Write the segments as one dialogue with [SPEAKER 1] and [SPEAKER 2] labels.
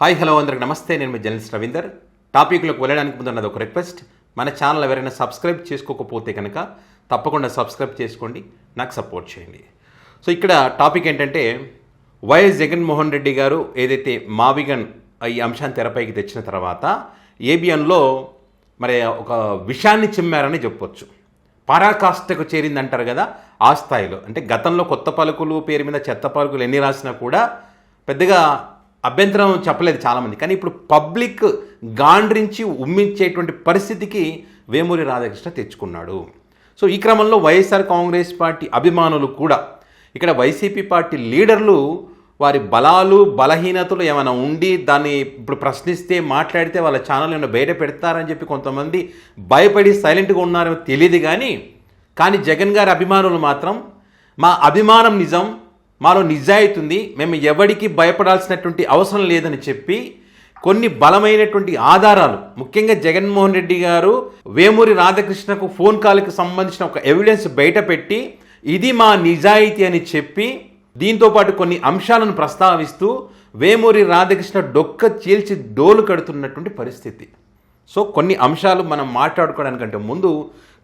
[SPEAKER 1] Hi hello అందరికి నమస్తే. నేను మీ జర్నలిస్ట్ రవీందర్. టాపిక్లోకి వెళ్ళడానికి ముందు నాది ఒక రిక్వెస్ట్. మన ఛానల్ ఎవరైనా సబ్స్క్రైబ్ చేసుకోకపోతే కనుక తప్పకుండా సబ్స్క్రైబ్ చేసుకోండి, నాకు సపోర్ట్ చేయండి. సో ఇక్కడ టాపిక్ ఏంటంటే, వైఎస్ జగన్మోహన్ రెడ్డి గారు ఏదైతే మావిగన్ ఈ అంశాన్ని తెరపైకి తెచ్చిన తర్వాత ఏబిఎన్లో మరి ఒక విషయాన్ని చిమ్మారని చెప్పొచ్చు. పరాకాష్ఠకు చేరిందంటారు కదా, ఆ స్థాయిలో. అంటే గతంలో కొత్త పలుకులు పేరు మీద చెత్త పలుకులు ఎన్ని రాసినా కూడా పెద్దగా అభ్యంతరం చెప్పలేదు చాలామంది. కానీ ఇప్పుడు పబ్లిక్ గాండ్రించి ఉమ్మించేటువంటి పరిస్థితికి వేమూరి రాధాకృష్ణ తెచ్చుకున్నాడు. సో ఈ క్రమంలో వైఎస్ఆర్ కాంగ్రెస్ పార్టీ అభిమానులు కూడా, ఇక్కడ వైసీపీ పార్టీ లీడర్లు వారి బలాలు బలహీనతలు ఏమైనా ఉండి దాన్ని ఇప్పుడు ప్రశ్నిస్తే మాట్లాడితే వాళ్ళ ఛానల్ ఏమైనా బయట పెడతారని చెప్పి కొంతమంది భయపడి సైలెంట్గా ఉన్నారో తెలియదు. కానీ జగన్ గారి అభిమానులు మాత్రం మా అభిమానం నిజం, మాలో నిజాయితీ ఉంది, మేము ఎవరికి భయపడాల్సినటువంటి అవసరం లేదని చెప్పి కొన్ని బలమైనటువంటి ఆధారాలు, ముఖ్యంగా జగన్మోహన్ రెడ్డి గారు వేమూరి రాధాకృష్ణకు ఫోన్ కాల్కి సంబంధించిన ఒక ఎవిడెన్స్ బయట పెట్టి ఇది మా నిజాయితీ అని చెప్పి దీంతోపాటు కొన్ని అంశాలను ప్రస్తావిస్తూ వేమూరి రాధాకృష్ణ డొక్క చీల్చి డోలు కడుతున్నటువంటి పరిస్థితి. సో కొన్ని అంశాలు మనం మాట్లాడుకోవడానికంటే ముందు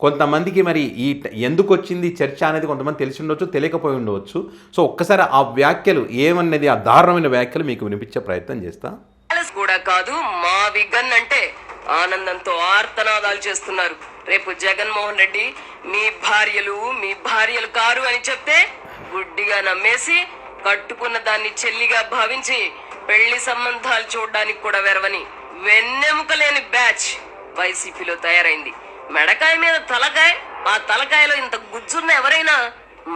[SPEAKER 1] కొంతమందికి మరి ఈ ఎందుకు వచ్చింది చర్చ అనేది కొంతమంది తెలిసి ఉండవచ్చు, తెలియకపోయి ఉండవచ్చు. సో ఒక్కసారి ఆ వ్యాఖ్యలు ఏమన్నది, ఆ దారుణమైన వ్యాఖ్యలు మీకు వినిపించే ప్రయత్నం చేస్తా.
[SPEAKER 2] కూడా కాదు, మా విగన్ అంటే ఆనందంతో ఆర్తనాదాలు చేస్తున్నారు. రేపు జగన్మోహన్ రెడ్డి మీ భార్యలు కారు అని చెప్తే గుడ్డిగా నమ్మేసి కట్టుకున్న దాన్ని చెల్లిగా భావించి పెళ్లి సంబంధాలు చూడడానికి కూడా వెరవని వెన్నెముక లేని బ్యాచ్ వైసీపీలో తయారైంది. మెడకాయ మీద తలకాయ, ఆ తలకాయలో ఇంత గుజ్జున్న ఎవరైనా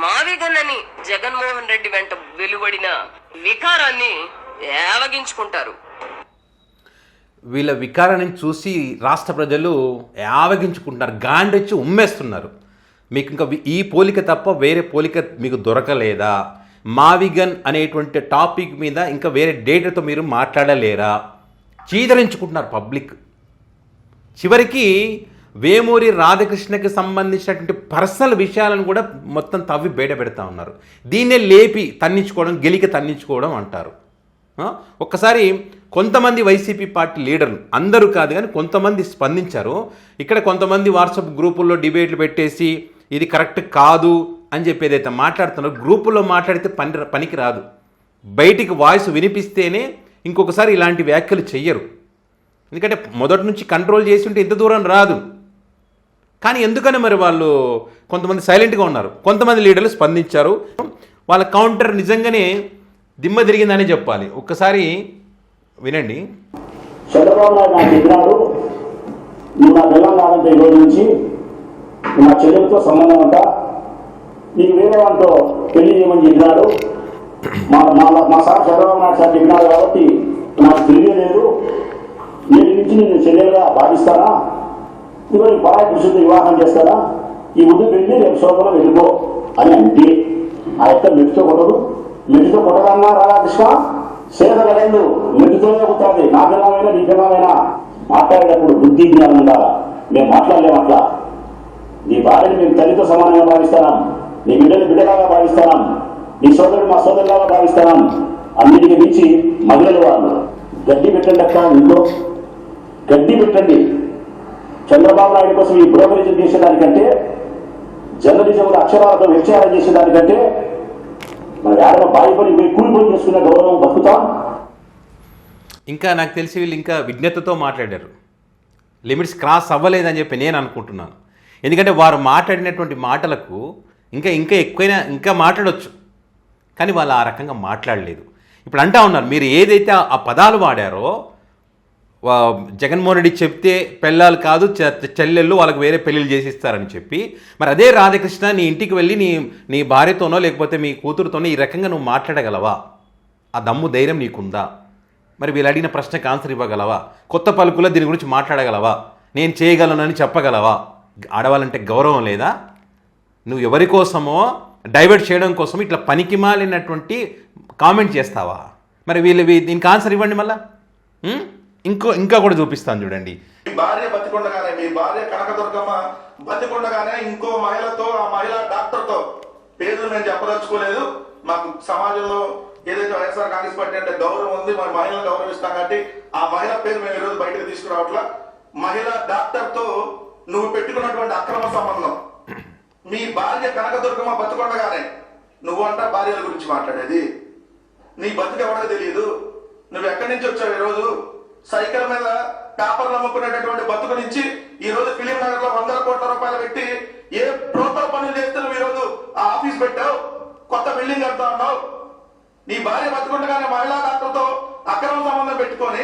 [SPEAKER 2] మావిగన్నని జగన్మోహన్ రెడ్డి వెంట వెలువడిన వికారాన్ని యావగించుకుంటారు.
[SPEAKER 1] వీళ్ళ వికారాన్ని చూసి రాష్ట్ర ప్రజలు యావగించుకుంటున్నారు, గాండొచ్చి ఉమ్మేస్తున్నారు. మీకు ఇంకా ఈ పోలిక తప్ప వేరే పోలిక మీకు దొరకలేదా? మావిగన్ అనేటువంటి టాపిక్ మీద ఇంకా వేరే డేటాతో మీరు మాట్లాడలేరా? చీదరించుకుంటున్నారు పబ్లిక్. చివరికి వేమూరి రాధాకృష్ణకి సంబంధించినటువంటి పర్సనల్ విషయాలను కూడా మొత్తం తవ్వి బయట పెడతా ఉన్నారు. దీన్నే లేపి తన్నించుకోవడం, గెలికి తన్నించుకోవడం అంటారు. ఒక్కసారి కొంతమంది వైసీపీ పార్టీ లీడర్లు, అందరూ కాదు కానీ కొంతమంది స్పందించారు. ఇక్కడ కొంతమంది వాట్సాప్ గ్రూపుల్లో డిబేట్లు పెట్టేసి ఇది కరెక్ట్ కాదు అని చెప్పి ఏదైతే మాట్లాడుతున్నారో, గ్రూపుల్లో మాట్లాడితే పనికి రాదు. బయటికి వాయిస్ వినిపిస్తేనే ఇంకొకసారి ఇలాంటి వ్యాఖ్యలు చెయ్యరు. ఎందుకంటే మొదటి నుంచి కంట్రోల్ చేసి ఉంటే ఇంత దూరం రాదు. కానీ ఎందుకని మరి వాళ్ళు కొంతమంది సైలెంట్గా ఉన్నారు, కొంతమంది లీడర్లు స్పందించారు. వాళ్ళ కౌంటర్ నిజంగానే దిమ్మ తిరిగిందని చెప్పాలి. ఒక్కసారి వినండి.
[SPEAKER 3] చంద్రబాబు నాయుడు నాకు చెప్పినాడు, నువ్వు నా పిల్లలు కాదంటే ఈ రోజు నుంచి నా చెల్లెలతో సంబంధం అంతా నీకు వేరే వాళ్ళతో పెళ్లి చేయమని చెప్పినాడు. మా సార్ చంద్రబాబు నాయుడు సార్ చెప్పినాడు కాబట్టి నాకు తెలియలేదు, నేటి నుంచి నేను చెల్లెలుగా భావిస్తానా, ఇదిగో ఈ పరాయి పురుషులతో వివాహం చేస్తానా, ఈ ముందు పెళ్లి రేపు శోభలో వెళ్ళిపో అని అంటే ఆ యొక్క మెట్టుతో కొట్టదన్నా రాధాకృష్ణ సేదగలేదు, మెట్టుతోనే కుట్టాలి. నా పిల్లమైనా నీ పిల్లమైనా మాట్లాడేటప్పుడు బుద్ధి జ్ఞానం ఉండాలా. మేము మాట్లాడలేము అట్లా. నీ భార్యని మేము తల్లితో సమానంగా భావిస్తాం, నీ బిడ్డని బిడ్డలాగా భావిస్తాం, నీ సోదరుడు మా సోదరులాగా భావిస్తాం. అన్నిటికీ మించి మహిళలు వాళ్ళు గడ్డి పెట్టండి అక్క, ఇంట్లో గడ్డి పెట్టండి. చంద్రబాబు నాయుడు కోసం ఈ బ్రోకరేజ్ చేసేదానికంటే, జర్నలిజంలో అక్షరాలతో వ్యక్తిహారం చేసేదానికంటే మరి ఆడమ బాయిపడి కూలిపోయి చేసుకునే గౌరవం బతుకుతాం.
[SPEAKER 1] ఇంకా నాకు తెలిసి వీళ్ళు ఇంకా విజ్ఞతతో మాట్లాడారు. లిమిట్స్ క్రాస్ అవ్వలేదని చెప్పి నేను అనుకుంటున్నాను. ఎందుకంటే వారు మాట్లాడినటువంటి మాటలకు ఇంకా ఎక్కువైనా ఇంకా మాట్లాడవచ్చు, కానీ వాళ్ళు ఆ రకంగా మాట్లాడలేదు. ఇప్పుడు అంటా ఉన్నారు, మీరు ఏదైతే ఆ పదాలు వాడారో, జగన్మోహన్ రెడ్డి చెప్తే పెళ్ళాలు కాదు చెల్లెళ్ళు వాళ్ళకి వేరే పెళ్ళిళ్ళు చేసిస్తారని చెప్పి, మరి అదే రాధాకృష్ణ నీ ఇంటికి వెళ్ళి నీ భార్యతోనో లేకపోతే మీ కూతురుతోనో ఈ రకంగా నువ్వు మాట్లాడగలవా? ఆ దమ్ము ధైర్యం నీకుందా? మరి వీళ్ళు అడిగిన ప్రశ్నకు ఆన్సర్ ఇవ్వగలవా? కొత్త పలుకులో దీని గురించి మాట్లాడగలవా? నేను చేయగలనని చెప్పగలవా? ఆడవాళ్ళంటే గౌరవం లేదా? నువ్వు ఎవరి కోసమో డైవర్ట్ చేయడం కోసం ఇట్లా పనికి మాలినటువంటి కామెంట్ చేస్తావా? మరి వీళ్ళు దీనికి ఆన్సర్ ఇవ్వండి. మళ్ళా ఇంకా కూడా చూపిస్తాను చూడండి.
[SPEAKER 4] మీ భార్య బతికొండగానే, మీ భార్య కనకదుర్గమ్మ బతికొండగానే ఇంకో మహిళతో, ఆ మహిళ డాక్టర్తో, పేర్లు నేను చెప్పదలుచుకోలేదు, మాకు సమాజంలో ఏదైతే వైఎస్ఆర్ కాంగ్రెస్ పార్టీ అంటే గౌరవం ఉంది, మన మహిళలు గౌరవిస్తాం కాబట్టి ఆ మహిళ పేరు మేము ఈరోజు బయటకు తీసుకురావట్లా. మహిళా డాక్టర్ తో నువ్వు పెట్టుకున్నటువంటి అక్రమ సంబంధం, మీ భార్య కనకదుర్గమ్మ బతుకుండగానే నువ్వంట భార్యల గురించి మాట్లాడేది, నీ బతుకు ఎవడో తెలియదు. నువ్వు ఎక్కడి నుంచి వచ్చావు? ఈరోజు సైకిల్ మీద పేపర్లు అమ్ముకునేటటువంటి బతుకు నుంచి ఈ రోజు ఫిలిం నగర్ లో 100 కోట్ల రూపాయలు పెట్టి ఏ ప్రోత్సాహ పనులు చేస్తే నువ్వు ఈ రోజు ఆ ఆఫీస్ పెట్టావు, కొత్త బిల్డింగ్ కడతా ఉన్నావు. నీ భార్య బతుకుండగానే మహిళా డాక్టర్తో అక్రమ సంబంధం పెట్టుకొని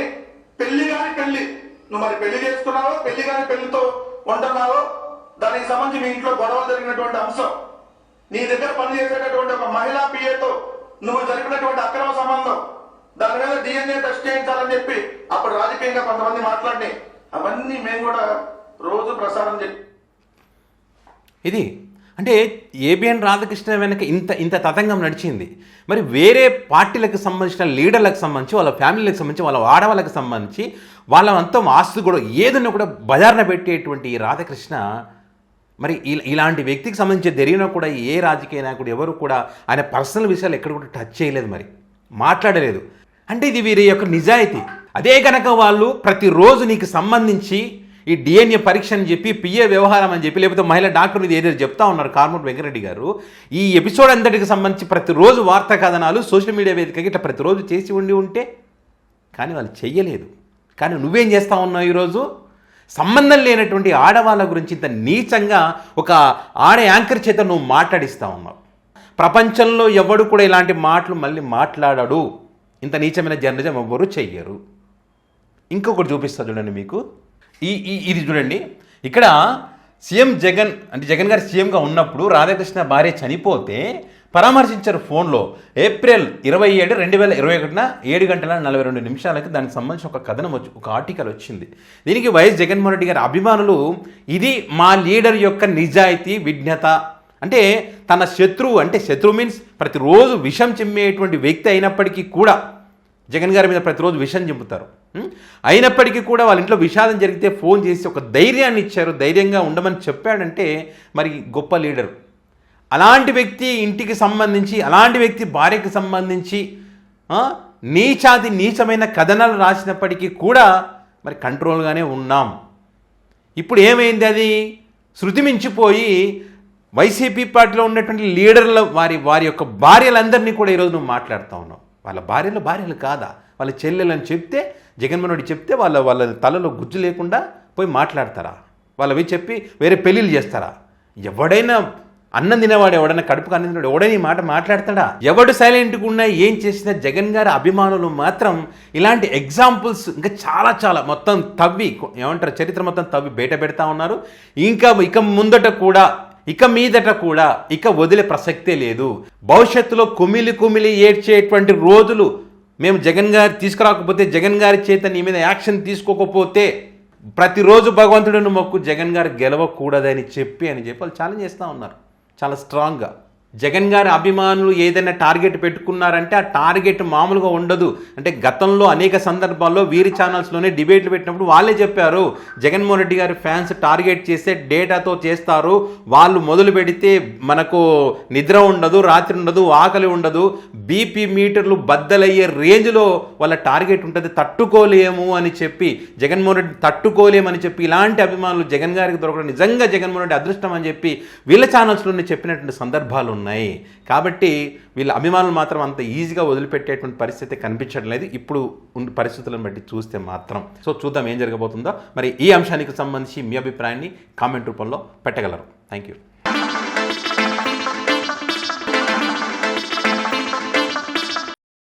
[SPEAKER 4] పెళ్లి కాని పెళ్లి, నువ్వు మరి పెళ్లి చేసుకున్నావో పెళ్లి కాని పెళ్లితో ఉంటున్నావో, దానికి సంబంధించి మీ ఇంట్లో గొడవలు జరిగినటువంటి అంశం, నీ దగ్గర పనిచేసేటటువంటి ఒక మహిళా పిఏతో నువ్వు జరిపినటువంటి అక్రమ సంబంధం, దాని మీద DNA టెస్ట్ చేయించాలని చెప్పి అప్పుడు రాజకీయంగా కొంతమంది మాట్లాడి అవన్నీ మేము కూడా రోజు ప్రసారం చెప్పి
[SPEAKER 1] ఇది అంటే ఏబిఎన్ రాధాకృష్ణ వెనక ఇంత తతంగం నడిచింది. మరి వేరే పార్టీలకు సంబంధించిన లీడర్లకు సంబంధించి, వాళ్ళ ఫ్యామిలీలకు సంబంధించి, వాళ్ళ ఆడవాళ్ళకి సంబంధించి, వాళ్ళ మొత్తం ఆస్తి కూడా ఏదన్నా కూడా బజార్న పెట్టేటువంటి ఈ రాధాకృష్ణ మరి ఇలాంటి వ్యక్తికి సంబంధించి జరిగినా కూడా ఏ రాజకీయ నాయకుడు ఎవరు కూడా ఆయన పర్సనల్ విషయాలు ఎక్కడ కూడా టచ్ చేయలేదు, మరి మాట్లాడలేదు. అంటే ఇది వీరి యొక్క నిజాయితీ. అదే కనుక వాళ్ళు ప్రతిరోజు నీకు సంబంధించి ఈ DNA పరీక్ష అని చెప్పి, పిఏ వ్యవహారం అని చెప్పి, లేకపోతే మహిళా డాక్టర్ ఇది ఏదైతే చెప్తా ఉన్నారు కార్మూర్ వెంకరెడ్డి గారు, ఈ ఎపిసోడ్ అంతటికి సంబంధించి ప్రతిరోజు వార్తా కథనాలు సోషల్ మీడియా వేదికగా ఇట్లా ప్రతిరోజు చేసి ఉంటే కానీ వాళ్ళు చెయ్యలేదు. కానీ నువ్వేం చేస్తా ఉన్నావు? ఈరోజు సంబంధం లేనటువంటి ఆడవాళ్ళ గురించి ఇంత నీచంగా ఒక ఆడ యాంకర్ చేత నువ్వు మాట్లాడిస్తూ ఉన్నావు. ప్రపంచంలో ఎవడు కూడా ఇలాంటి మాటలు మళ్ళీ మాట్లాడాడు. ఇంత నీచమైన జర్నలిజం ఎవ్వరూ చెయ్యరు. ఇంకొకటి చూపిస్తా చూడండి మీకు. ఇది చూడండి. ఇక్కడ సీఎం జగన్ అంటే జగన్ గారు సీఎంగా ఉన్నప్పుడు రాధాకృష్ణ భార్య చనిపోతే పరామర్శించారు ఫోన్లో. ఏప్రిల్ 27, 2021 7:42 దానికి సంబంధించి ఒక కథనం ఒక ఆర్టికల్ వచ్చింది. దీనికి వైఎస్ జగన్మోహన్ రెడ్డి గారి అభిమానులు ఇది మా లీడర్ యొక్క నిజాయితీ విజ్ఞత, అంటే తన శత్రువు, అంటే శత్రువు మీన్స్ ప్రతిరోజు విషం చిమ్మేటువంటి వ్యక్తి అయినప్పటికీ కూడా జగన్ గారి మీద ప్రతిరోజు విషం చింపుతారు. అయినప్పటికీ కూడా వాళ్ళ ఇంట్లో విషాదం జరిగితే ఫోన్ చేసి ఒక ధైర్యాన్ని ఇచ్చారు, ధైర్యంగా ఉండమని చెప్పాడంటే మరి గొప్ప లీడరు. అలాంటి వ్యక్తి ఇంటికి సంబంధించి, అలాంటి వ్యక్తి భార్యకి సంబంధించి నీచమైన కథనాలు రాసినప్పటికీ కూడా మరి కంట్రోల్గానే ఉన్నాం. ఇప్పుడు ఏమైంది? అది శృతి మించిపోయి వైసీపీ పార్టీలో ఉన్నటువంటి లీడర్ల వారి యొక్క భార్యలందరినీ కూడా ఈరోజు నువ్వు మాట్లాడుతూ ఉన్నావు. వాళ్ళ భార్యలు కాదా, వాళ్ళ చెల్లెలని చెప్తే, జగన్మోహన్ రెడ్డి చెప్తే వాళ్ళ తలలో గుజ్జు లేకుండా పోయి మాట్లాడతారా? వాళ్ళవి చెప్పి వేరే పెళ్ళిళ్ళు చేస్తారా? ఎవడైనా అన్నం తినేవాడు, ఎవడైనా కడుపుకు అన్నం తినేవాడు ఎవడైనా ఈ మాట మాట్లాడతాడా? ఎవడు సైలెంట్గా ఉన్నా ఏం చేసినా జగన్ గారి అభిమానులు మాత్రం ఇలాంటి ఎగ్జాంపుల్స్ ఇంకా చాలా మొత్తం తవ్వి ఏమంటారు చరిత్ర మొత్తం తవ్వి బయట పెడతా ఉన్నారు. ఇక ముందట కూడా, ఇక మీదట కూడా ఇక వదిలే ప్రసక్తే లేదు. భవిష్యత్తులో కుమిలి ఏడ్చేటువంటి రోజులు మేము జగన్ గారు తీసుకురాకపోతే, జగన్ గారి చేత నీ మీద యాక్షన్ తీసుకోకపోతే ప్రతిరోజు భగవంతుడిని మొక్కు జగన్ గారు గెలవకూడదని చెప్పి వాళ్ళు ఛాలెంజ్ చేస్తూ ఉన్నారు చాలా స్ట్రాంగ్గా. జగన్ గారి అభిమానులు ఏదైనా టార్గెట్ పెట్టుకున్నారంటే ఆ టార్గెట్ మామూలుగా ఉండదు. అంటే గతంలో అనేక సందర్భాల్లో వీరి ఛానల్స్లోనే డిబేట్లు పెట్టినప్పుడు వాళ్ళే చెప్పారు, జగన్మోహన్ రెడ్డి గారి ఫ్యాన్స్ టార్గెట్ చేస్తే డేటాతో చేస్తారు, వాళ్ళు మొదలు పెడితే మనకు నిద్ర ఉండదు, రాత్రి ఉండదు, ఆకలి ఉండదు, బీపీ మీటర్లు బద్దలయ్యే రేంజ్లో వాళ్ళ టార్గెట్ ఉంటుంది, తట్టుకోలేము అని చెప్పి, జగన్మోహన్ రెడ్డి తట్టుకోలేమని చెప్పి ఇలాంటి అభిమానులు జగన్ గారికి దొరకడం నిజంగా జగన్మోహన్ రెడ్డి అదృష్టం అని చెప్పి వీళ్ళ ఛానల్స్లోనే చెప్పినటువంటి సందర్భాలు ఉన్నాయి. కాబట్టి వీళ్ళ అభిమానులు మాత్రం అంత ఈజీగా వదిలిపెట్టేటువంటి పరిస్థితి కనిపించడం లేదు ఇప్పుడు పరిస్థితులను బట్టి చూస్తే మాత్రం. సో చూద్దాం ఏం జరగబోతుందో. మరి ఈ అంశానికి సంబంధించి మీ అభిప్రాయాన్ని కామెంట్ రూపంలో పెట్టగలరు. Thank you.